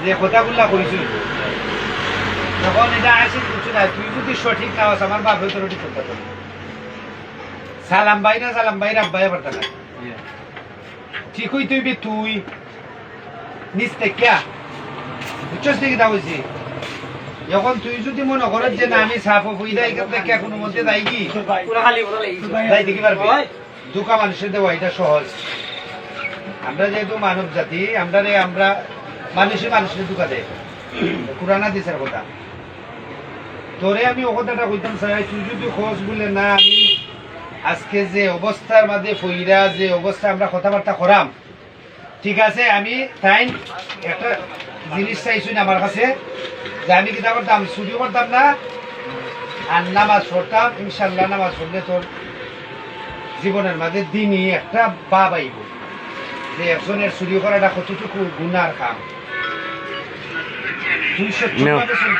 যে কথাগুলা কইছিল তখন এটা আসি কিছু না তুই যদি সঠিক না হস আমার বাপ হয়তো রুটি করতে পারবি সালাম ভাই না সালাম ভাই রাব্বাই পারতা না ঠিকই তুই বি তুই নিস্তে কিয়া বুঝছস নাকি তা হয়েছি এখন তুই যদি মনে করেন যে না আমি সাফ হইরা এখান থেকে কোনো মধ্যে যাই কি যাই দেখি পারবি দুকা মানুষের দেওয়া এটা সহজ আমরা যেহেতু মানব জাতি আমরা মানুষের দুকা দেয় কুরানা দিছের কথা তোরে আমি ও কথাটা কইতাম চাই তুই যদি খোঁজ বলে না আমি আজকে যে অবস্থার মাঝে ফইরা যে অবস্থা আমরা কথাবার্তা করাম ঠিক আছে আমি তাই একটা জিনিস চাইছি আমার কাছে যে আমি কিতা করতাম চুরি করতাম না আর নামাজ পড়তাম ইনশাল্লাহ নামাজ পড়লে তোর জীবনের মাঝে দিনই একটা বা পাইব যে একজনের চুরি করাটা কতটুকু গুনার কাম 200